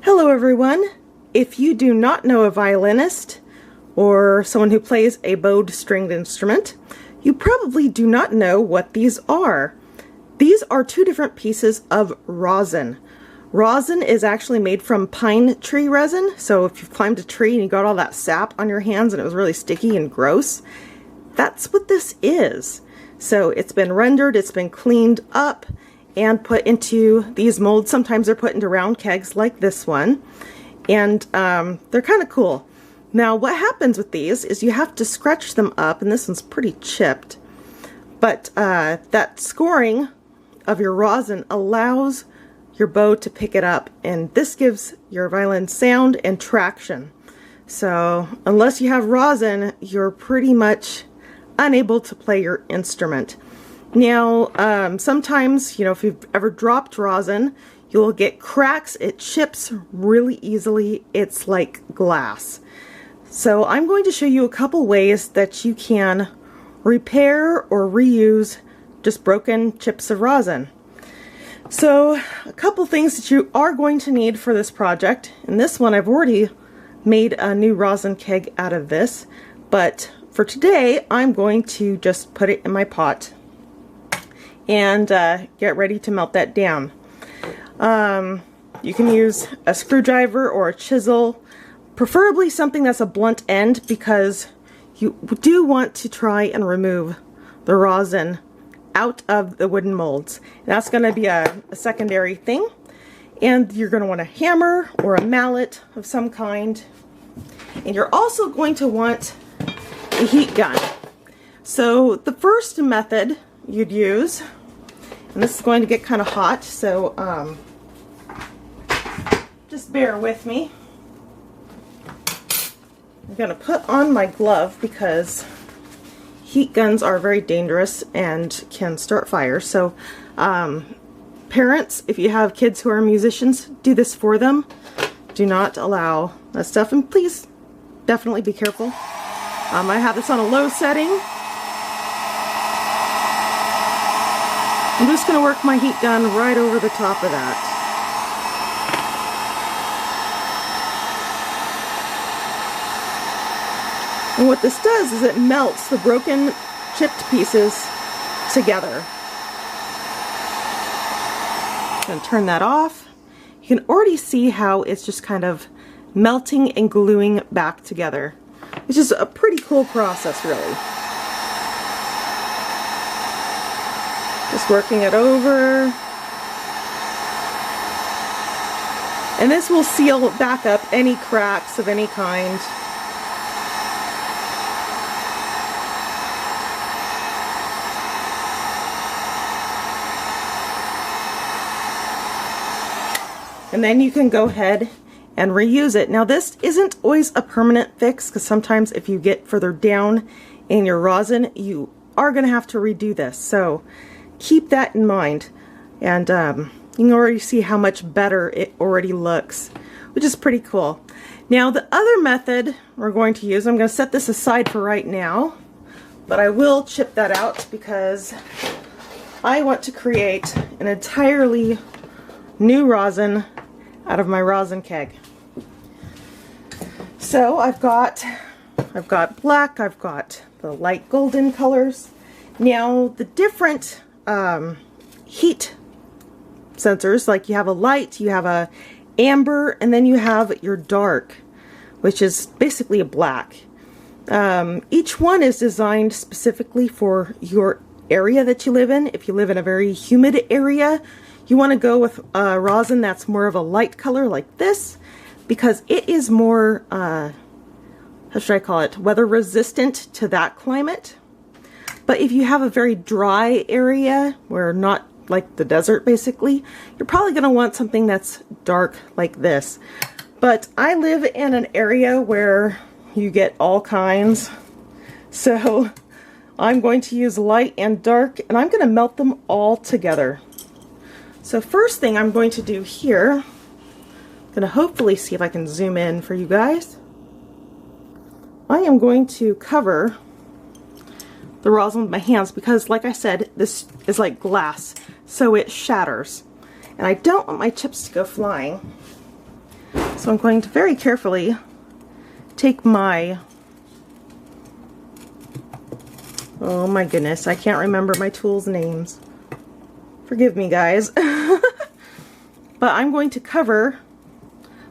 Hello everyone! If you do not know a violinist or someone who plays a bowed stringed instrument, you probably do not know what these are. These are two different pieces of rosin. Rosin is actually made from pine tree resin, so if you've climbed a tree and you got all that sap on your hands and it was really sticky and gross, that's what this is. So it's been rendered, it's been cleaned up, and put into these molds. Sometimes they're put into round kegs like this one, and they're kind of cool. Now what happens with these is you have to scratch them up, and this one's pretty chipped, but that scoring of your rosin allows your bow to pick it up, and this gives your violin sound and traction. So unless you have rosin, you're pretty much unable to play your instrument. Now, sometimes, you know, if you've ever dropped rosin, you'll get cracks. It chips really easily. It's like glass. So I'm going to show you a couple ways that you can repair or reuse just broken chips of rosin. So a couple things that you are going to need for this project. And this one, I've already made a new rosin keg out of this, but for today, I'm going to just put it in my pot and get ready to melt that down. You can use a screwdriver or a chisel, preferably something that's a blunt end, because you do want to try and remove the rosin out of the wooden molds. And that's going to be a secondary thing. And you're going to want a hammer or a mallet of some kind. And you're also going to want a heat gun. So the first method you'd use, and this is going to get kind of hot, so just bear with me. I'm going to put on my glove because heat guns are very dangerous and can start fires. So parents, if you have kids who are musicians, do this for them. Do not allow that stuff, and please definitely be careful. I have this on a low setting. I'm just going to work my heat gun right over the top of that. And what this does is it melts the broken, chipped pieces together. I'm going to turn that off. You can already see how it's just kind of melting and gluing back together. It's just a pretty cool process, really. Just working it over. And this will seal back up any cracks of any kind. And then you can go ahead and reuse it. Now this isn't always a permanent fix, because sometimes if you get further down in your rosin, you are going to have to redo this. So keep that in mind. And you can already see how much better it already looks, which is pretty cool. Now the other method we're going to use, I'm going to set this aside for right now, but I will chip that out because I want to create an entirely new rosin out of my rosin keg. So I've got black, I've got the light golden colors. Now the different heat sensors, like you have a light, you have a amber, and then you have your dark, which is basically a black. Each one is designed specifically for your area that you live in. If you live in a very humid area, you want to go with rosin that's more of a light color like this, because it is more, how should I call it, weather resistant to that climate. But if you have a very dry area, where not like the desert basically, you're probably going to want something that's dark like this. But I live in an area where you get all kinds, so I'm going to use light and dark, and I'm going to melt them all together. So first thing I'm going to do here, I'm going to hopefully see if I can zoom in for you guys. I am going to cover the rosin with my hands because, like I said, this is like glass, so it shatters. And I don't want my chips to go flying. So I'm going to very carefully take my, oh my goodness, I can't remember my tools' names. Forgive me, guys. But I'm going to cover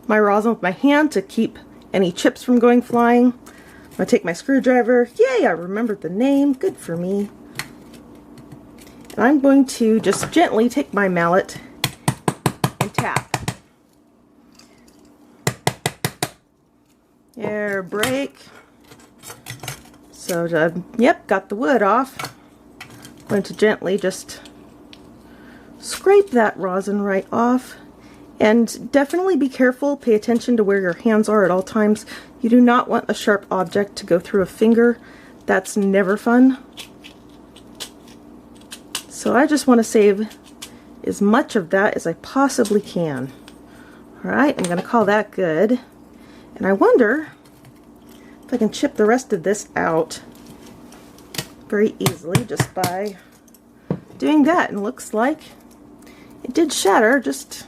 my rosin with my hand to keep any chips from going flying. I'm going to take my screwdriver. Yay, I remembered the name. Good for me. And I'm going to just gently take my mallet and tap. Air break. So, yep, got the wood off. I'm going to gently just scrape that rosin right off. And definitely be careful, pay attention to where your hands are at all times. You do not want a sharp object to go through a finger. That's never fun. So I just want to save as much of that as I possibly can. Alright, I'm going to call that good. And I wonder if I can chip the rest of this out very easily just by doing that. And it looks like it did shatter just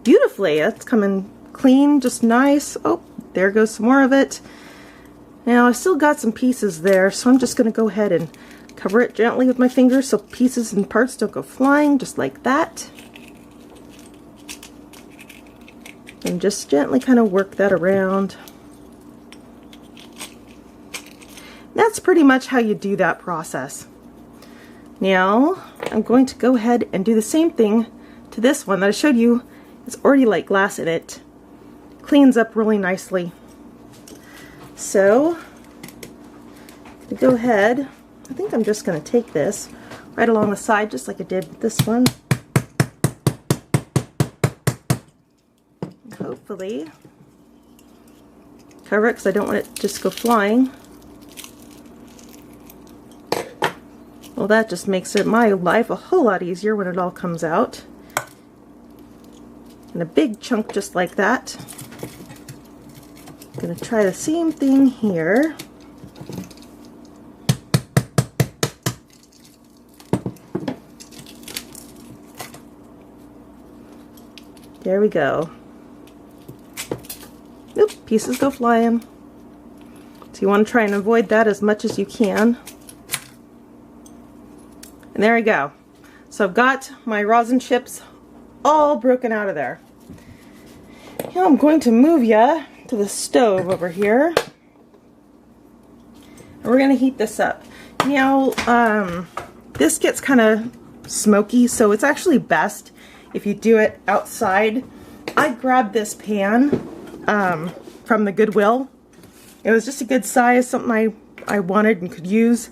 beautifully. That's coming clean, just nice. Oh, there goes some more of it. Now I still got some pieces there, so I'm just going to go ahead and cover it gently with my fingers so pieces and parts don't go flying, just like that. And just gently kind of work that around. That's pretty much how you do that process. Now I'm going to go ahead and do the same thing to this one that I showed you. It's already like glass in it. Cleans up really nicely. So I'm going to go ahead. I think I'm just going to take this right along the side just like I did with this one. And hopefully cover it because I don't want it to just go flying. Well, that just makes my life a whole lot easier when it all comes out. And a big chunk just like that. I'm going to try the same thing here. There we go. Oop, pieces go flying. So you want to try and avoid that as much as you can. And there we go. So I've got my rosin chips all broken out of there. Now I'm going to move ya to the stove over here. And we're going to heat this up. Now, this gets kind of smoky, so it's actually best if you do it outside. I grabbed this pan from the Goodwill. It was just a good size, something I wanted and could use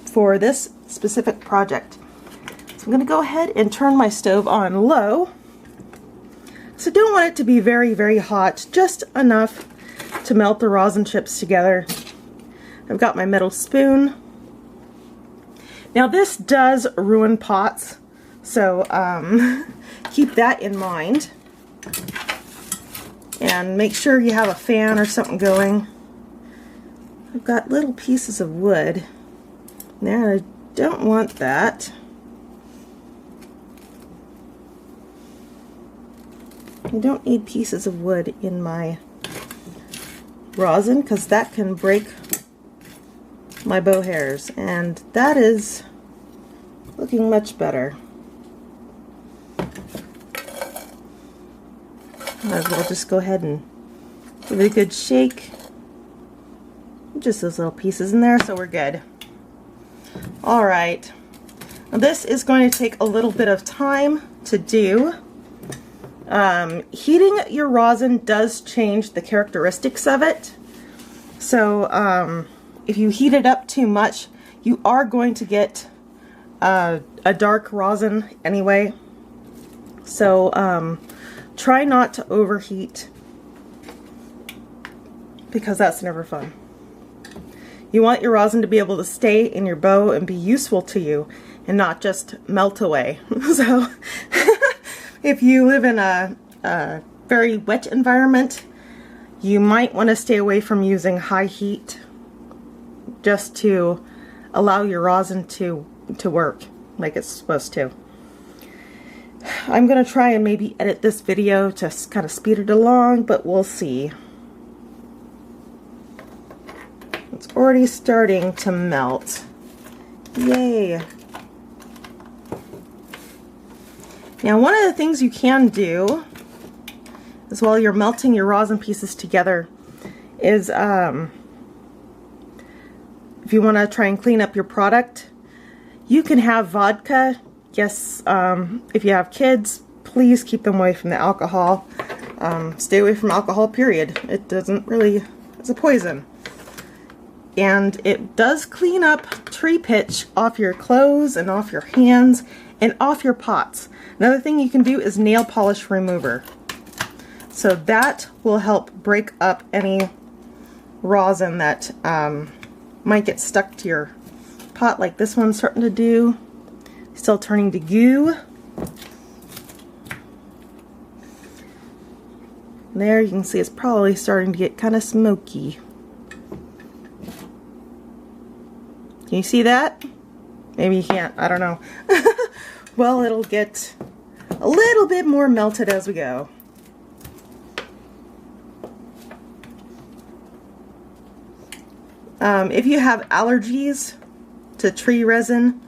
for this specific project. So I'm going to go ahead and turn my stove on low. So don't want it to be very, very hot, just enough to melt the rosin chips together. I've got my metal spoon. Now this does ruin pots, so keep that in mind. And make sure you have a fan or something going. I've got little pieces of wood. Now I don't want that. I don't need pieces of wood in my rosin because that can break my bow hairs, and that is looking much better. Might as well just go ahead and give it a good shake. Just those little pieces in there, so we're good. Alright, now this is going to take a little bit of time to do. Heating your rosin does change the characteristics of it. So if you heat it up too much, you are going to get a dark rosin anyway. So try not to overheat because that's never fun. You want your rosin to be able to stay in your bow and be useful to you and not just melt away. So if you live in a very wet environment, you might want to stay away from using high heat just to allow your rosin to work like it's supposed to. I'm gonna try and maybe edit this video to kind of speed it along, but we'll see. It's already starting to melt. Yay! Now, one of the things you can do is while you're melting your rosin pieces together is if you want to try and clean up your product, you can have vodka. Yes, if you have kids, please keep them away from the alcohol. Stay away from alcohol, period. It doesn't really, it's a poison. And it does clean up tree pitch off your clothes and off your hands and off your pots. Another thing you can do is nail polish remover. So that will help break up any rosin that might get stuck to your pot, like this one's starting to do. Still turning to goo. There you can see it's probably starting to get kind of smoky. Can you see that? Maybe you can't, I don't know. Well, it'll get a little bit more melted as we go. If you have allergies to tree resin,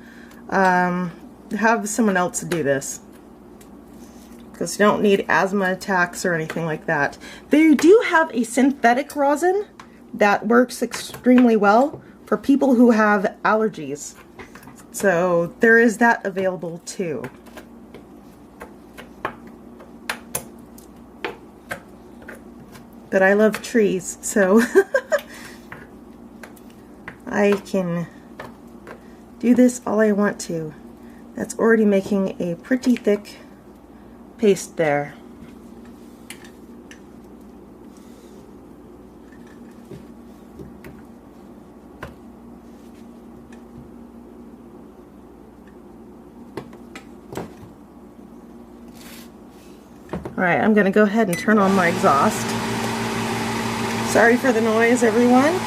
have someone else do this, because you don't need asthma attacks or anything like that. They do have a synthetic rosin that works extremely well for people who have allergies. So there is that available too. But I love trees, so I can do this all I want to. That's already making a pretty thick paste there. Alright, I'm going to go ahead and turn on my exhaust. Sorry for the noise, everyone.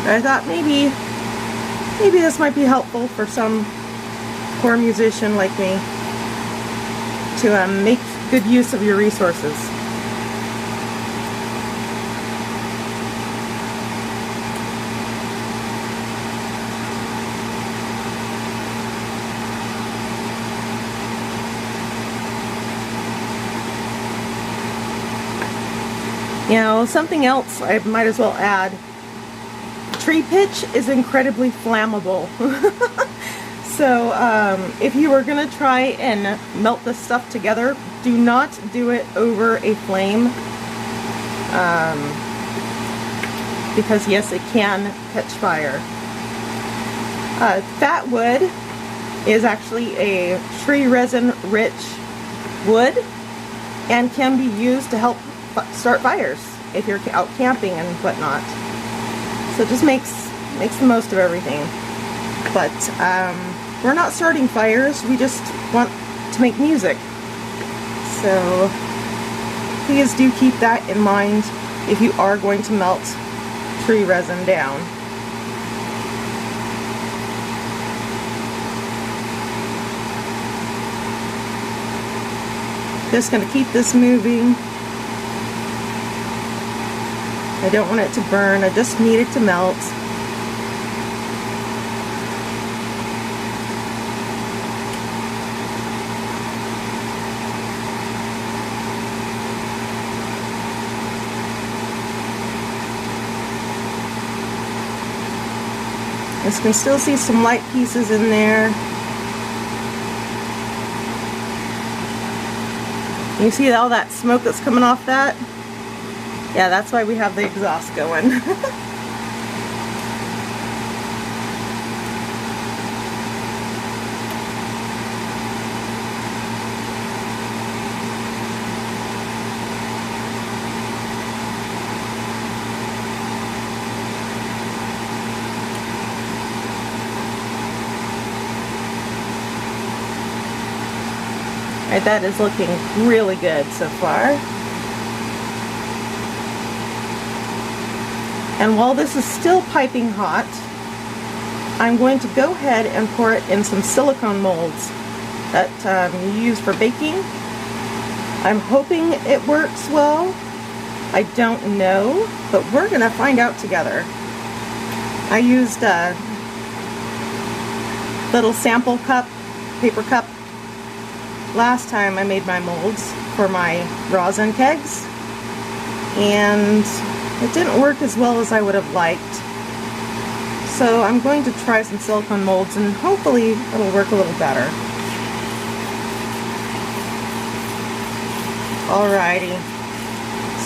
I thought maybe this might be helpful for some poor musician like me to make good use of your resources. You know, something else I might as well add. Tree pitch is incredibly flammable. So if you were going to try and melt this stuff together, do not do it over a flame. Because yes, it can catch fire. Fat wood is actually a tree resin rich wood and can be used to help start fires if you're out camping and whatnot. So it just makes the most of everything. But we're not starting fires, we just want to make music. So please do keep that in mind if you are going to melt tree resin down. Just going to keep this moving. I don't want it to burn, I just need it to melt. You can still see some light pieces in there. You see all that smoke that's coming off that? Yeah, that's why we have the exhaust going. Alright, that is looking really good so far. And while this is still piping hot, I'm going to go ahead and pour it in some silicone molds that you use for baking. I'm hoping it works well. I don't know, but we're gonna find out together. I used a little sample cup, paper cup, last time I made my molds for my rosin kegs, and it didn't work as well as I would have liked. So I'm going to try some silicone molds and hopefully it'll work a little better. Alrighty,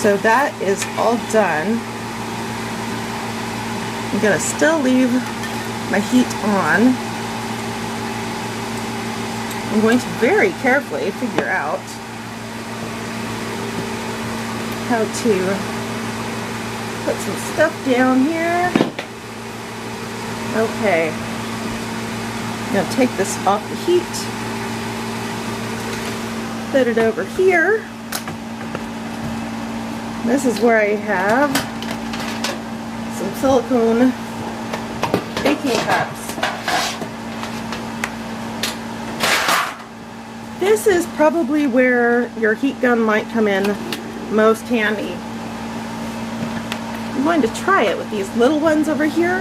so that is all done. I'm gonna still leave my heat on. I'm going to very carefully figure out how to put some stuff down here. Okay, I'm going to take this off the heat, put it over here. This is where I have some silicone baking cups. This is probably where your heat gun might come in most handy. I'm going to try it with these little ones over here,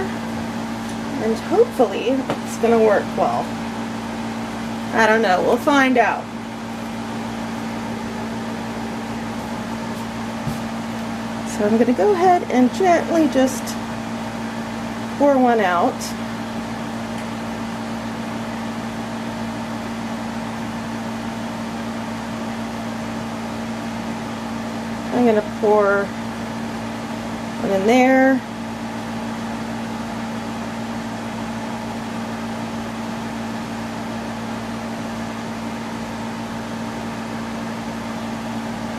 and hopefully it's going to work well. I don't know, we'll find out. So I'm going to go ahead and gently just pour one out. I'm going to pour one in there.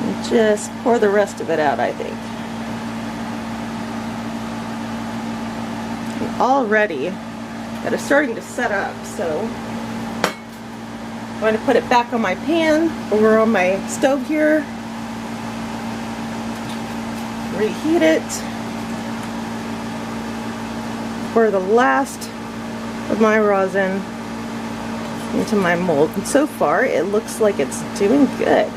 And just pour the rest of it out, I think. And already that is starting to set up, so I'm going to put it back on my pan over on my stove here. Reheat it. Pour the last of my rosin into my mold, and so far it looks like it's doing good.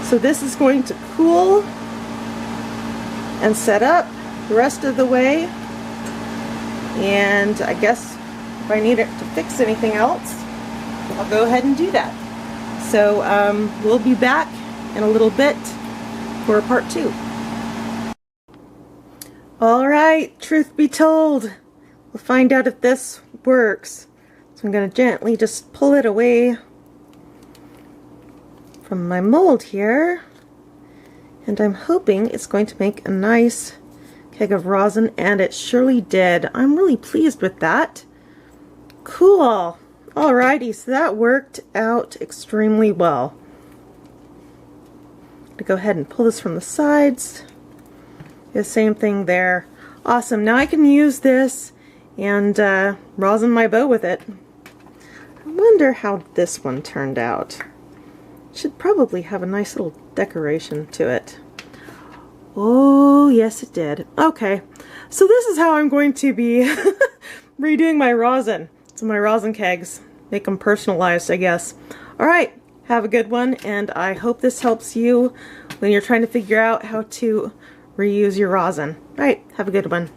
So this is going to cool and set up the rest of the way, and I guess if I need it to fix anything else, I'll go ahead and do that. So we'll be back in a little bit for part 2. Alright, truth be told, we'll find out if this works. So I'm going to gently just pull it away from my mold here, and I'm hoping it's going to make a nice keg of rosin, and it surely did. I'm really pleased with that. Cool. Alrighty, so that worked out extremely well. To go ahead and pull this from the sides. The same thing there. Awesome. Now I can use this and rosin my bow with it. I wonder how this one turned out. Should probably have a nice little decoration to it. Oh, yes it did. Okay, so this is how I'm going to be redoing my rosin. So my rosin kegs. Make them personalized, I guess. Alright. Have a good one, and I hope this helps you when you're trying to figure out how to reuse your rosin. All right, have a good one.